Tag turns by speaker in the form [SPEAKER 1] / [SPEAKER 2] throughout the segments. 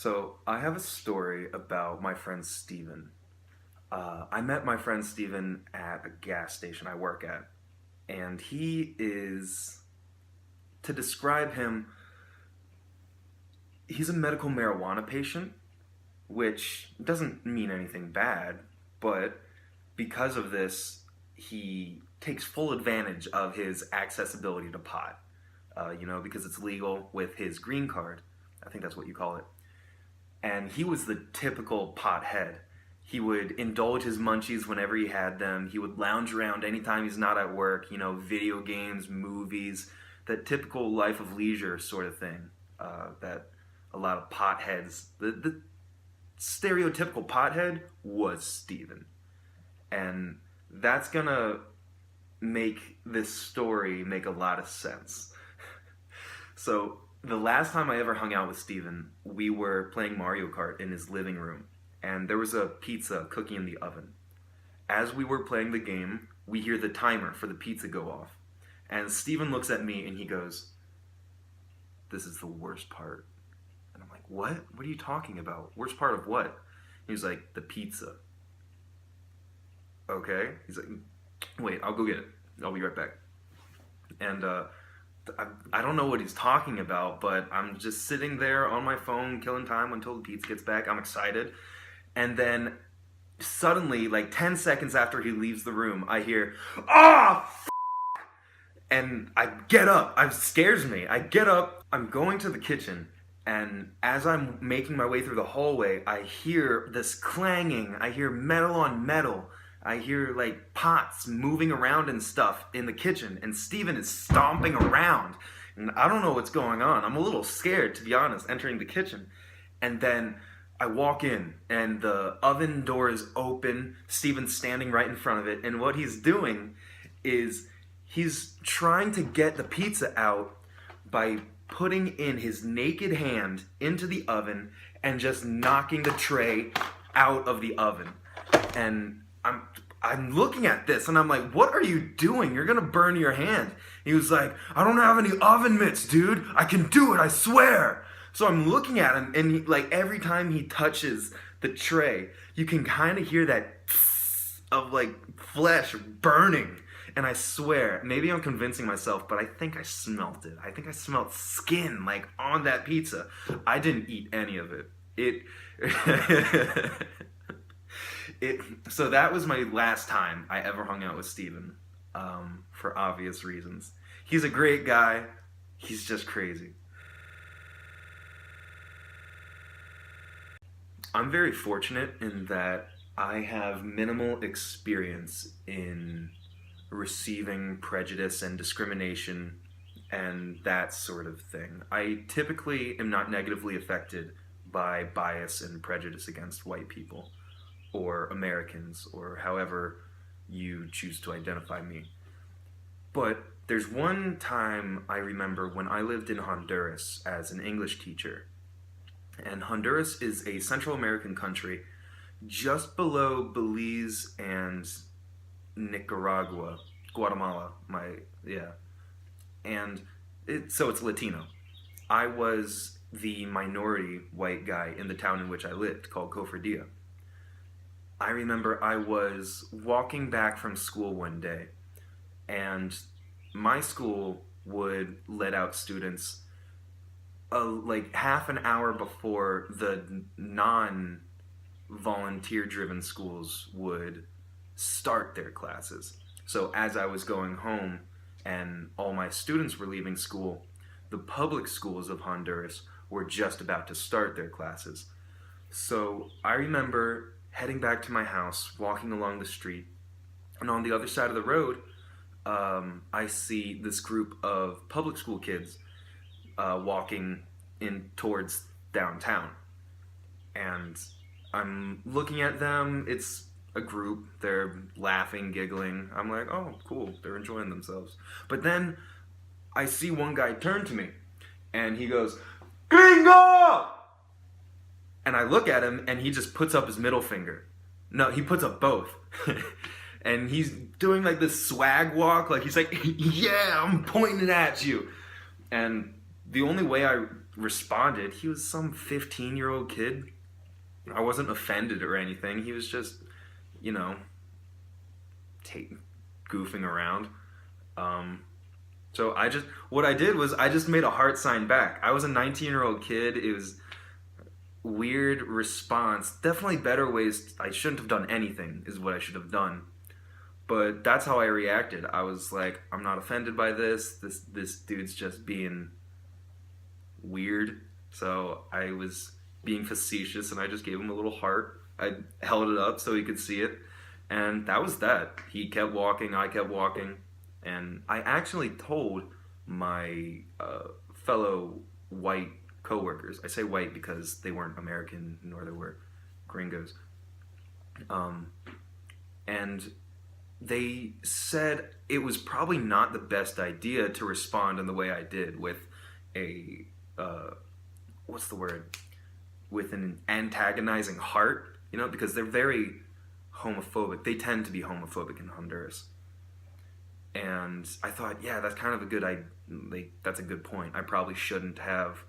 [SPEAKER 1] So I have a story about my friend Steven. I met my friend Steven at a gas station I work at, and he is, to describe him, he's a medical marijuana patient, which doesn't mean anything bad, but because of this, he takes full advantage of his accessibility to pot. Because it's legal with his green card. I think that's what you call it. And he was the typical pothead. He would indulge his munchies whenever he had them. He would lounge around anytime he's not at work, video games, movies, that typical life of leisure sort of thing that a lot of potheads, the stereotypical pothead was Steven. And that's gonna make this story make a lot of sense. So, the last time I ever hung out with Steven, we were playing Mario Kart in his living room, and there was a pizza cooking in the oven. As we were playing the game, we hear the timer for the pizza go off, and Steven looks at me and he goes, "This is the worst part." And I'm like, "What? What are you talking about? Worst part of what?" He's like, "The pizza." Okay? He's like, "Wait, I'll go get it. I'll be right back." And I don't know what he's talking about, but I'm just sitting there on my phone, killing time until the pizza gets back. I'm excited. And then suddenly, like 10 seconds after he leaves the room, I hear, "Ah, f-!" And I get up. It scares me. I get up. I'm going to the kitchen. And as I'm making my way through the hallway, I hear this clanging. I hear metal on metal. I hear like pots moving around and stuff in the kitchen, and Steven is stomping around. And I don't know what's going on. I'm a little scared, to be honest, entering the kitchen. And then I walk in, and the oven door is open. Steven's standing right in front of it, and what he's doing is he's trying to get the pizza out by putting in his naked hand into the oven and just knocking the tray out of the oven. And I'm looking at this and I'm like, "What are you doing? You're gonna burn your hand." He was like, "I don't have any oven mitts, dude. I can do it, I swear." So I'm looking at him, and like every time he touches the tray, you can kind of hear that of like flesh burning. And I swear, maybe I'm convincing myself, but I think I smelt it. I think I smelt skin like on that pizza. I didn't eat any of it. So that was my last time I ever hung out with Steven, for obvious reasons. He's a great guy. He's just crazy. I'm very fortunate in that I have minimal experience in receiving prejudice and discrimination and that sort of thing. I typically am not negatively affected by bias and prejudice against white people, or Americans, or however you choose to identify me. But there's one time I remember when I lived in Honduras as an English teacher. And Honduras is a Central American country just below Belize and Nicaragua, Guatemala, and so it's Latino. I was the minority white guy in the town in which I lived, called Cofradia. I remember I was walking back from school one day, and my school would let out students like half an hour before the non-volunteer driven schools would start their classes. So as I was going home and all my students were leaving school, the public schools of Honduras were just about to start their classes. So I remember heading back to my house, walking along the street, and on the other side of the road, I see this group of public school kids walking in towards downtown. And I'm looking at them. It's a group. They're laughing, giggling. I'm like, "Oh, cool. They're enjoying themselves." But then I see one guy turn to me, and he goes, "Gringo!" And I look at him, and he just puts up his middle finger. No, he puts up both. And he's doing like this swag walk, like he's like, "Yeah, I'm pointing at you." And the only way I responded, he was some 15-year-old kid. I wasn't offended or anything. He was just, you know, take, goofing around. Um, so what I did was I just made a heart sign back. I was a 19-year-old kid. It was weird response. Definitely better ways. I shouldn't have done anything, is what I should have done. But that's how I reacted. I was like, I'm not offended by this. This dude's just being weird. So I was being facetious and I just gave him a little heart. I held it up so he could see it. And that was that. He kept walking, I kept walking. And I actually told my fellow white coworkers, I say white because they weren't American nor they were gringos. Um, and they said it was probably not the best idea to respond in the way I did with a what's the word, with an antagonizing heart, because they're very homophobic. They tend to be homophobic in Honduras, and I thought, yeah, that's kind of a good that's a good point. I probably shouldn't have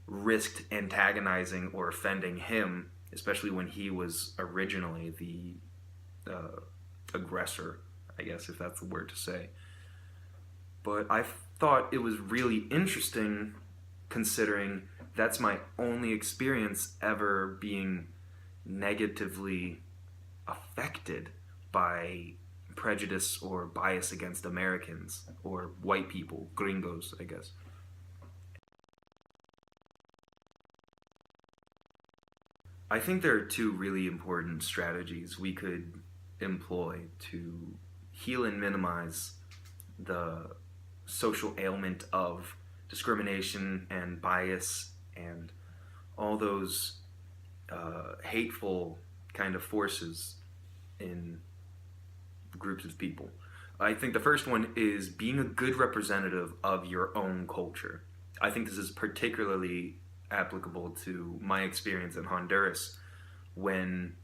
[SPEAKER 1] risked antagonizing or offending him, especially when he was originally the aggressor, I guess, if that's the word to say. But I thought it was really interesting considering that's my only experience ever being negatively affected by prejudice or bias against Americans or white people, gringos, I guess. I think there are two really important strategies we could employ to heal and minimize the social ailment of discrimination and bias and all those hateful kind of forces in groups of people. I think the first one is being a good representative of your own culture. I think this is particularly applicable to my experience in Honduras when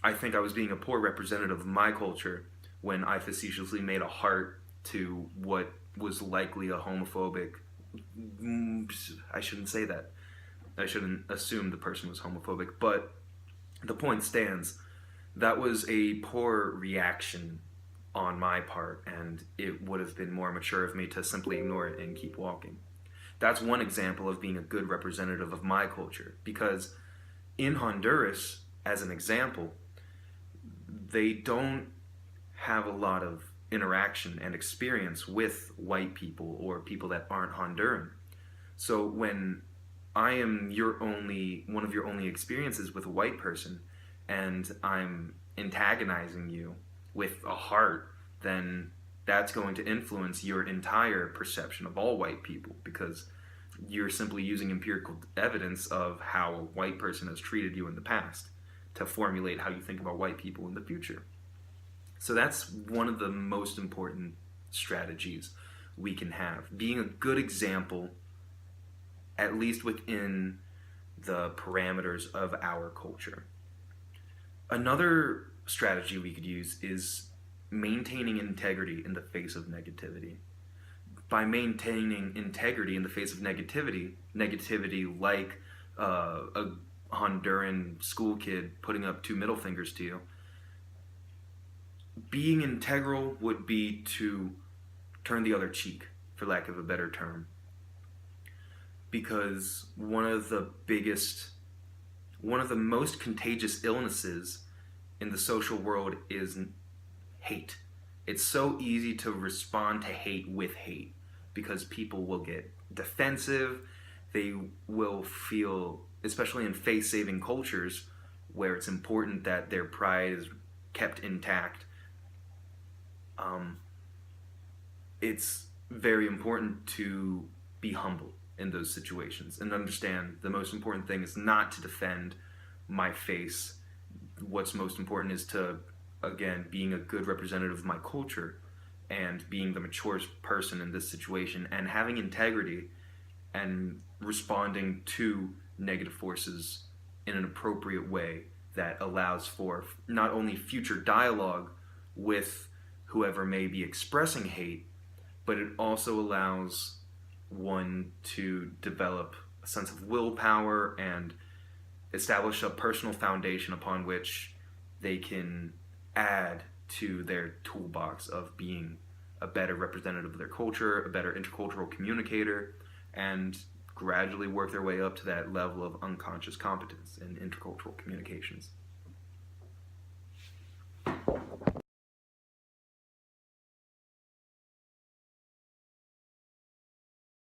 [SPEAKER 1] I think I was being a poor representative of my culture when I facetiously made a heart to what was likely a homophobic. I shouldn't say that. I shouldn't assume the person was homophobic, but the point stands. That was a poor reaction on my part, and it would have been more mature of me to simply ignore it and keep walking. That's one example of being a good representative of my culture, because in Honduras, as an example, they don't have a lot of interaction and experience with white people or people that aren't Honduran. So when I am one of your only experiences with a white person, and I'm antagonizing you with a heart, then that's going to influence your entire perception of all white people, because you're simply using empirical evidence of how a white person has treated you in the past to formulate how you think about white people in the future. So that's one of the most important strategies we can have. Being a good example, at least within the parameters of our culture. Another strategy we could use is maintaining integrity in the face of negativity. By maintaining integrity in the face of negativity like a Honduran school kid putting up two middle fingers to you, being integral would be to turn the other cheek, for lack of a better term. Because one of the most contagious illnesses in the social world is hate. It's so easy to respond to hate with hate because people will get defensive. They will feel, especially in faith-saving cultures where it's important that their pride is kept intact, it's very important to be humble in those situations and understand the most important thing is not to defend my face. What's most important is to, again, being a good representative of my culture and being the mature person in this situation and having integrity and responding to negative forces in an appropriate way that allows for not only future dialogue with whoever may be expressing hate, but it also allows one to develop a sense of willpower and establish a personal foundation upon which they can add to their toolbox of being a better representative of their culture, a better intercultural communicator, and gradually work their way up to that level of unconscious competence in intercultural communications.